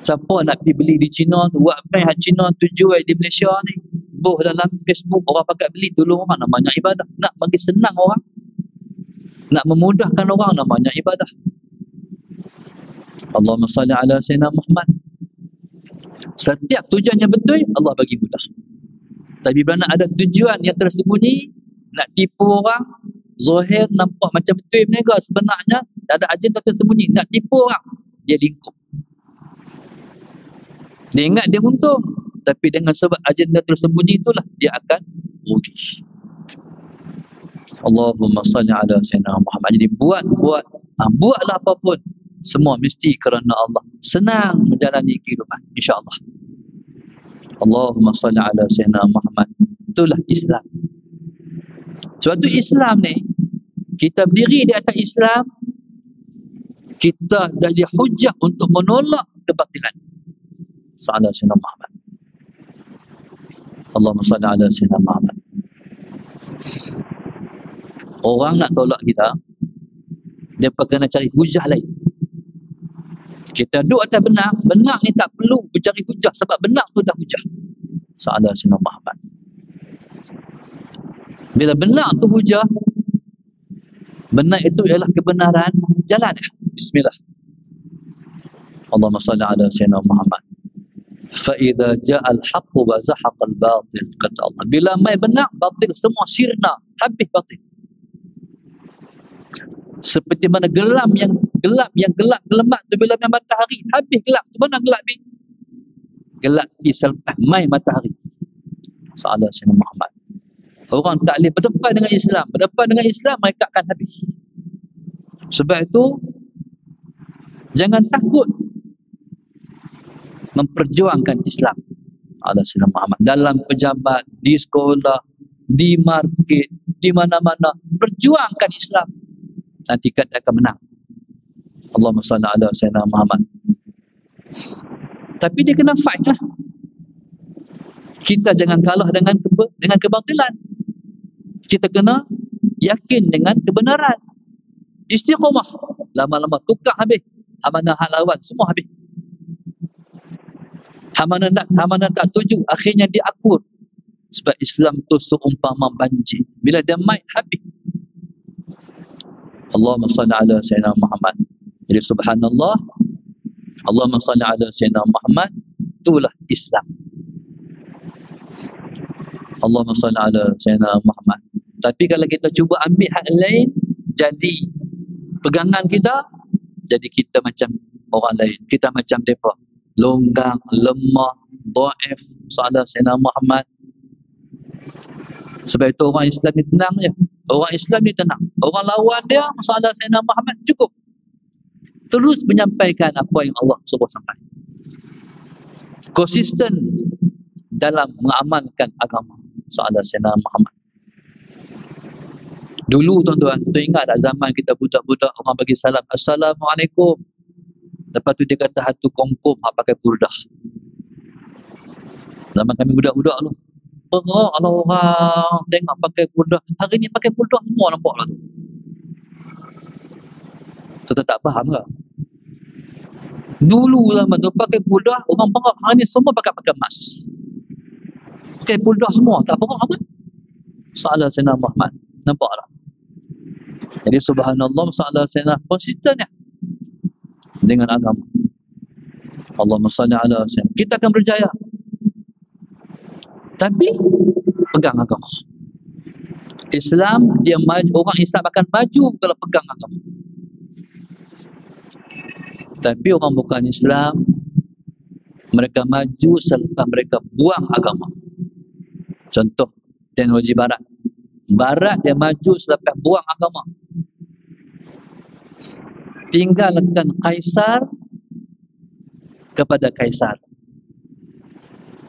Siapa nak pergi beli di China tu, buat mai hak China tu jual di Malaysia ni, boh dalam Facebook, orang pakai beli, tolong orang, namanya ibadah. Nak bagi senang orang, nak memudahkan orang, namanya ibadah. Allahumma salli ala Sayyidina Muhammad. Setiap tujuan yang betul, Allah bagi mudah. Tapi bila ada tujuan yang tersembunyi, nak tipu orang, zahir nampak macam betul mereka, sebenarnya ada agenda tersembunyi, nak tipu orang, dia lingkup. Dia ingat dia untung, tapi dengan sebab agenda tersembunyi itulah dia akan rugi. Allahumma salli ala Sayyidina Muhammad. Jadi buatlah apapun, semua mesti kerana Allah. Senang menjalani kehidupan, insya-Allah. Allahumma salli ala Sayyidina Muhammad. Itulah Islam. Sebab tu Islam ni, kita berdiri di atas Islam, kita dah jadi hujah untuk menolak kebatilan. Sallallahu alaihi wasallam Muhammad. Allahumma salli ala Sayyidina Muhammad. Orang nak tolak kita, dia kena cari hujah lain. Kita duduk atas benar ni tak perlu mencari hujah sebab benar tu dah hujah. Sallallahu alaihi wasallam Muhammad. Bila benar tu hujah, benar itu ialah kebenaran, jalan. Bismillah. Allahumma salli ala Sayyidina Muhammad. فَإِذَا جَاءَ الْحَقُّ وَزَحَقَ الْبَاطِلِ. Kata Allah, bila mai benar, batil semua sirna, habis batil. Seperti mana gelap gelemak tu bila mai matahari, habis gelap. Tu mana gelap ni? Gelap di selepas mai matahari. Sallallahu alaihi wasallam Muhammad. Orang tak boleh berdepan dengan Islam. Berdepan dengan Islam, mereka akan habis. Sebab itu, jangan takut memperjuangkan Islam. Sallallahu Muhammad. Dalam pejabat, di sekolah, di market, di mana-mana, perjuangkan Islam. Nanti kita akan menang. Allahumma salli ala Sayyidina Muhammad. Tapi dia kena fight lah. Kita jangan kalah dengan kebatilan. Kita kena yakin dengan kebenaran. Istiqamah. Lama-lama tukar habis. Amanah hak lawan semua habis. Amanah tak setuju, akhirnya dia akur. Sebab Islam tu seumpama banjir. Bila dia mai habis. Allahumma salli ala Sayyidina Muhammad. Jadi subhanallah, Allahumma salli ala Sayyidina Muhammad, itulah Islam. Allahumma salli ala Sayyidina Muhammad. Tapi kalau kita cuba ambil hak lain, jadi pegangan kita, jadi kita macam orang lain. Kita macam mereka. Longgang, lemah, dhaif, salah Sayyidina Muhammad. Sebab itu orang Islam ni tenang je. Orang Islam ni tenang. Orang lawan dia, salah Sayyidina Muhammad, cukup. Terus menyampaikan apa yang Allah suruh sampai. Konsisten dalam mengamalkan agama. Salah Sayyidina Muhammad. Dulu tuan-tuan, kita ingat tak zaman kita budak-budak, orang bagi salam, Assalamualaikum. Lepas tu dia kata hatu kongkom hak pakai burdah. Zaman kami budak-budak tu. Peraklah orang tengok pakai burdah. Hari ni pakai burdah semua nampak lah tu. Kita tak faham ke? Dulu zaman tu pakai burdah, orang perak. Hari ni semua pakai emas. Pakai burdah semua. Tak perak apa? Salah Sayyidina Muhammad. Nampak tak? Jadi subhanallah, salah Sayyidina konsisten ya dengan agama. Allahumma salli ala Sayyidina. Kita akan berjaya. Tapi pegang agama. Islam dia maju, orang Islam akan maju kalau pegang agama. Tapi orang bukan Islam, mereka maju selepas mereka buang agama. Contoh teknologi barat. Barat dia maju selepas buang agama. Tinggalkan kaisar kepada kaisar.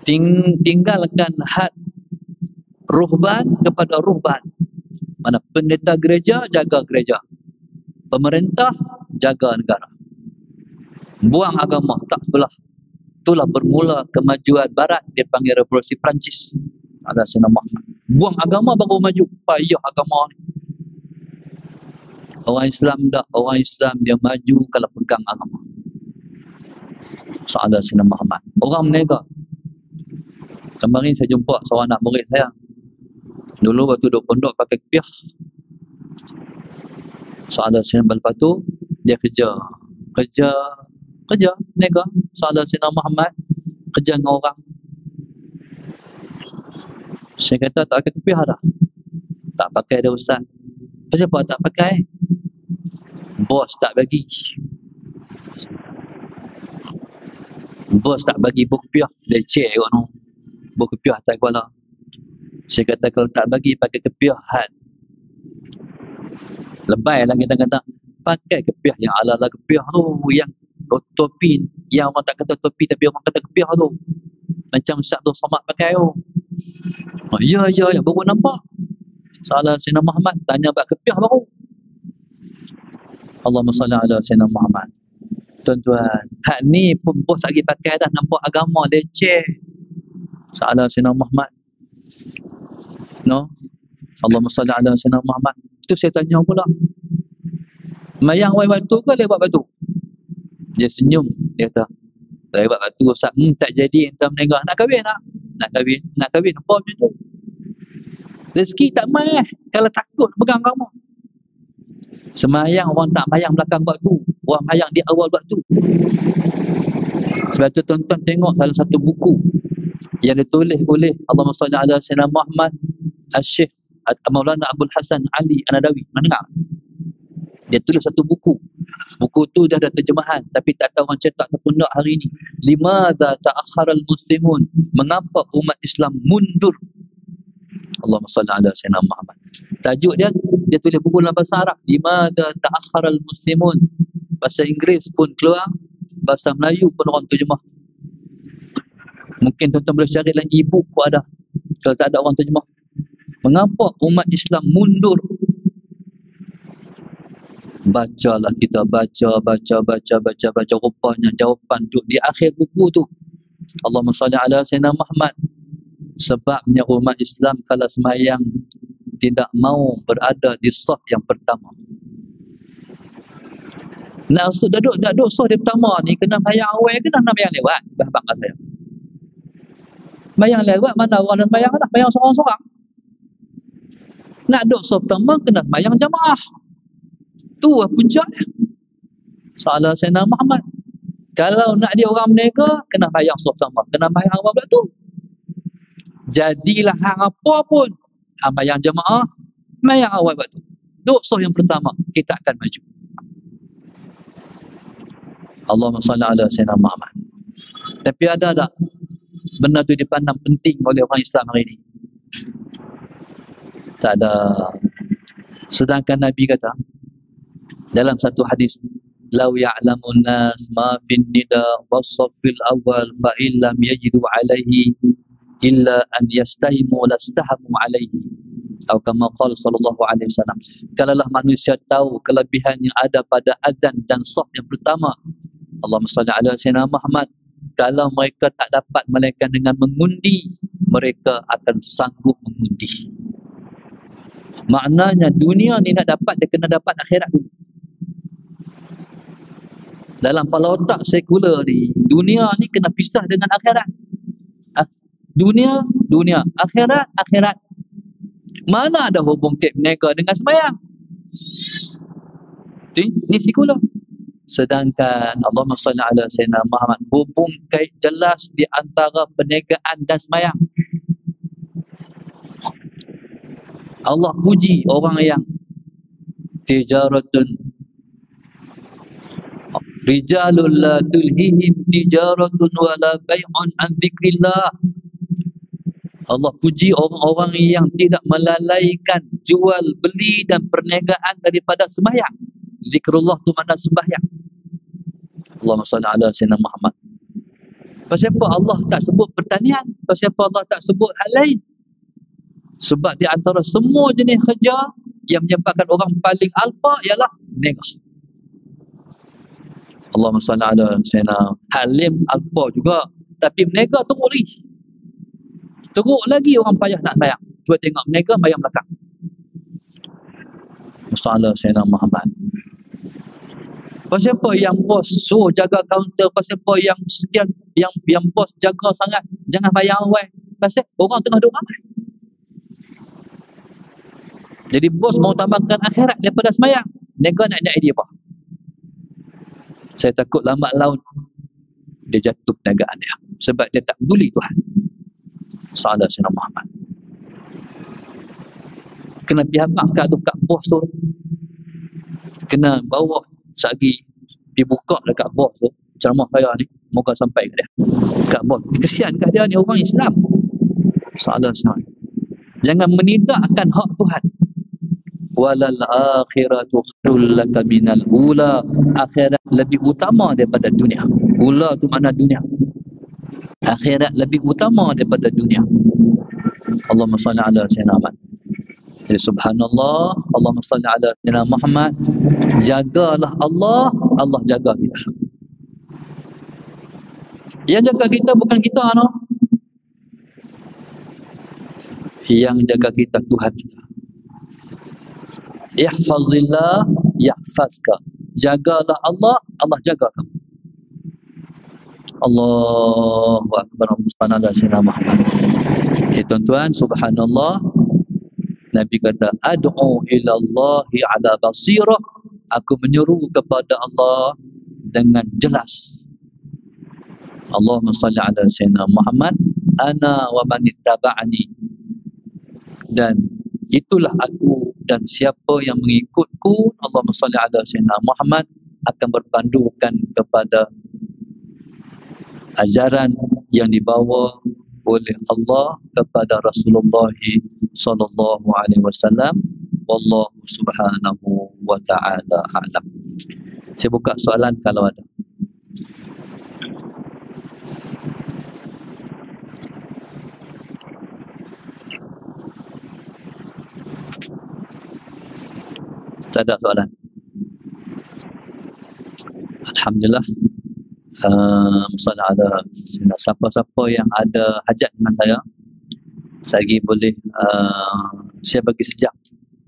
Tinggalkan had ruhban kepada ruhban. Mana pendeta gereja jaga gereja, pemerintah jaga negara. Buang agama tak sebelah. Itulah bermula kemajuan barat, dia panggil revolusi Perancis. Ada Sayyidina Muhammad. Buang agama baru maju. Payah agama ni. Orang Islam tak, orang Islam dia maju kalau pegang agama. Sahabat Sayyidina Muhammad. Orang menega. Kemarin saya jumpa seorang anak murid saya. Dulu waktu duduk pondok pakai kepiah. Sahabat Sayyidina, lepas tu dia kerja, nega. Sahabat Sayyidina Muhammad kerja dengan orang. Saya kata tak pakai kepiah dah. Tak pakai dah ustaz. Kenapa tak pakai? Bos tak bagi. Bos tak bagi buku kepiah. Leceh kot no. Buku kepiah tak kepala. Saya kata kalau tak bagi pakai kepiah had. Lebay lah kita kata, pakai kepiah yang ala-ala kepiah tu, yang topi, yang orang tak kata topi tapi orang kata kepiah tu. Macam Ustaz tu Samad pakai tu. Ya, baru nampak. Salah Sayyidina Muhammad, tanya bab kepiah baru. Allahumma salli ala Sayyidina Muhammad. Tuan-tuan, hak ni pun bos lagi pakai dah, nampak agama leceh. Salah Sayyidina Muhammad. No? Allahumma salli ala Sayyidina Muhammad. Itu saya tanya pula. Mayang wai batu ke lewat batu? Dia senyum. Dia kata, lewat batu Ustaz. Tak jadi entah menegak. Nak kahwin tak? Nak kahwin. Apa macam tu? Rezeki tak main. Kalau takut pegang kamu. Semayang orang tak mayang belakang batu. Orang mayang di awal batu. Sebab tu tuan-tuan tengok dalam satu buku yang ditulis oleh Allahumma salli ala Sayyidina Muhammad Al-Syekh Maulana Abdul Hasan Ali An-Nadawi. Mana dengar? Dia tulis satu buku. Buku tu dah ada terjemahan tapi tak tahu orang cetak ataupun tak hari ni. Limadha ta'akhkhara al-muslimun? Mengapa umat Islam mundur? Allahumma salli ala Sayyidina Muhammad. Tajuk dia tulis buku dalam bahasa Arab. Limadha ta'akhkhara al-muslimun? Bahasa Inggeris pun keluar, bahasa Melayu pun orang terjemah. Mungkin tuan-tuan boleh cari dalam e-book pun ada. Kalau tak ada orang terjemah. Mengapa umat Islam mundur? Bacalah kita, baca. Rupanya jawapan tu di akhir buku tu. Allahumma salli ala Sayyidina Muhammad. Sebabnya umat Islam kalau semayang tidak mau berada di saf yang pertama. Nak duduk saf yang pertama ni kena mayang awal ke nak mayang lewat? Bahang kat saya. Mayang lewat mana orang nak mayang lah, mayang seorang-seorang. Nak duduk saf pertama kena mayang jamaah. Tu lah puncaknya. Salah Sayyidina Muhammad. Kalau nak dia orang berniaga, kena mayang saf pertama, kena mayang awal pula tu. Jadilah hang apa pun, hang mayang jamaah, mayang awal pula tu. Duduk saf yang pertama, kita akan maju. Allahumma salli ala Sayyidina Muhammad. Tapi ada tak benda tu dipandang penting oleh orang Islam hari ini? Tak ada. Sedangkan Nabi kata dalam satu hadis, "Lau ya'lamun nas ma fin nida was-saffil awal fa illam yajidu alaihi illa an yastahimu lastahamu alaihi." Atau kama qala sallallahu alaihi wasallam. Kalaulah manusia tahu kelebihan yang ada pada azan dan saf yang pertama, Allahumma salli ala Sayyidina Muhammad, kalau mereka tak dapat melainkan dengan mengundi, mereka akan sanggup mengundi. Maknanya dunia ni nak dapat, dia kena dapat akhirat dulu. Dalam kepala otak sekular ni, dunia ni kena pisah dengan akhirat. Dunia, akhirat. Mana ada hubung kek berniaga dengan sembahyang? Ini sekular. Sedangkan Allahumma salli ala Sayyidina Muhammad, hubung kait jelas di antara perniagaan dan sembahyang. Allah puji orang yang tijaratun rijalul la tulhihim tijaratun wala bai'un an zikrillah. Allah puji orang-orang yang tidak melalaikan jual beli dan perniagaan daripada sembahyang. Zikrullah tu makna sembahyang. Allahumma salli ala Sayyidina Muhammad. Pasal apa Allah tak sebut pertanian? Pasal apa Allah tak sebut hal lain? Sebab di antara semua jenis kerja yang menyebabkan orang paling alpa ialah berniaga. Allahumma salli ala Sayyidina. Halim alpa juga, tapi berniaga teruk lagi. Teruk lagi orang payah nak bayar. Cuba tengok berniaga bayar belakang. Masalah Sayyidina Muhammad. Pasal apa yang bos suruh jaga kaunter? Pasal apa yang sekian yang bos jaga sangat jangan bayar awal? Pasal orang tengah duduk ramai. Jadi bos mau tambahkan akhirat daripada sembahyang. Nega nak idea apa? Saya takut lambat laun dia jatuh perniagaan dia. Sebab dia tak peduli Tuhan. Salah Sayyidina Muhammad. Kena pihak kat bos tu. Kena bawa sagi pergi buka dekat bos tu. Ceramah saya ni moga sampai kat dia. Kat bos. Kesian kat dia ni orang Islam. Salah Sayyidina. Jangan menidakkan hak Tuhan. walal akhiratu khairul laka minal ula. Akhirat lebih utama daripada dunia. Ula tu mana dunia. Akhirat lebih utama daripada dunia. Allahumma salli ala sayyidina Muhammad. Jadi subhanallah, Allahumma salli ala sayyidina Muhammad. Jagalah Allah, Allah jaga kita. Yang jaga kita bukan kita, no. Yang jaga kita Tuhan kita. Ihfazillah yahfazka. Jagalah Allah, Allah jaga kamu. Allahu akbar. Subhanallah sayyidina Muhammad. Tuan-tuan, subhanallah. Nabi kata, ad'u ila Allahi ala basirah. Aku menyeru kepada Allah dengan jelas. Allahumma salli ala sayyidina Muhammad. Ana wa man ittaba'ani. Dan itulah aku dan siapa yang mengikutku, Allahumma salli ala sayyidina Muhammad, akan berpandukan kepada ajaran yang dibawa oleh Allah kepada Rasulullah sallallahu alaihi wasallam. Wallahu subhanahu wa ta'ala a'lam. Saya buka soalan kalau ada. Tak ada soalan. Alhamdulillah. Misalnya ada siapa-siapa yang ada hajat dengan saya lagi boleh saya bagi sejak,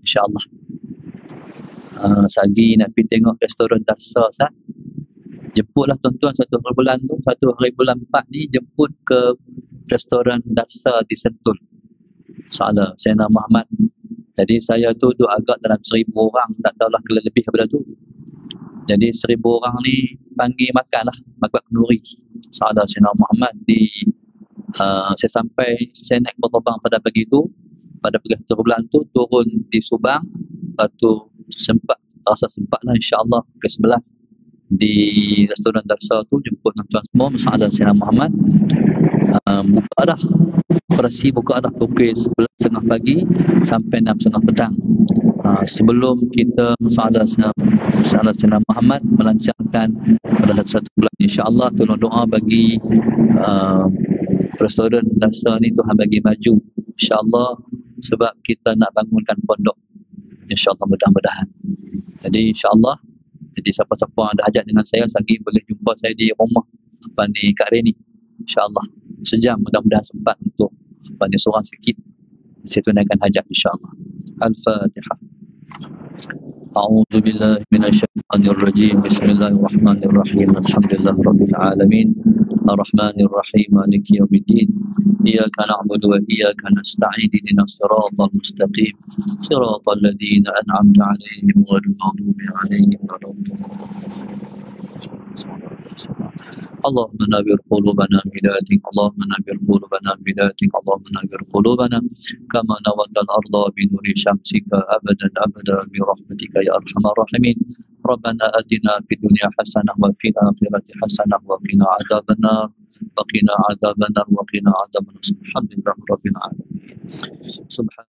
insyaAllah. Lagi nak pergi tengok restoran Darsa, Ustaz. Jemputlah tuan-tuan satu hari bulan tu, satu hari bulan 4 ni jemput ke restoran Darsa di Sentul. Salah, Sayyidina Muhammad. Jadi saya tu duduk agak dalam 1,000 orang, tak tahulah kalau lebih daripada tu. Jadi 1,000 orang ni panggil makan lah, makan kenduri. Salah Sayyidina Muhammad di saya sampai, saya naik berterbang pada pagi tu, pada pagi 1 bulan tu, turun di Subang, lepas tu rasa sempat lah insyaAllah ke 11 di restoran Darsa tu, jemput tuan-tuan semua, salah Sayyidina Muhammad. Buka dah, operasi buka dah pukul 11.30 pagi sampai 6.30 petang. Sebelum kita salah Sayyidina Muhammad melancarkan pada satu bulan, insyaAllah tolong doa bagi restoran Darsa ni, Tuhan bagi maju insyaAllah, sebab kita nak bangunkan pondok insyaAllah, mudah-mudahan. Jadi insyaAllah, jadi siapa-siapa yang ada hajat dengan saya lagi boleh jumpa saya di rumah Kak Reni, insyaAllah sejam, mudah-mudahan sempat untuk seorang sikit saya tunaikan hajat insyaAllah. Al-Fatihah. A'udzu billahi minasyaitonir rajim. Bismillahirrahmanirrahim. Alhamdulillah rabbil alamin. Arrahmanir rahim. Maliki yaumiddin. Iyyaka na'budu wa iyyaka nasta'in. Ihdinas siratal mustaqim. Siratal ladzina an'amta 'alaihim ghairil maghdubi 'alaihim waladdallin. اللهم نور قلوبنا بهدايتك، اللهم نور قلوبنا بهدايتك، اللهم نور قلوبنا كما نورت الأرض بنور شمسك أبدا أبدا برحمتك يا أرحم الراحمين. ربنا آتنا في الدنيا حسنة وفي الآخرة حسنة وقنا عذاب النار وقنا عذاب النار وقنا عذاب النار. الحمد لله رب العالمين. سبحان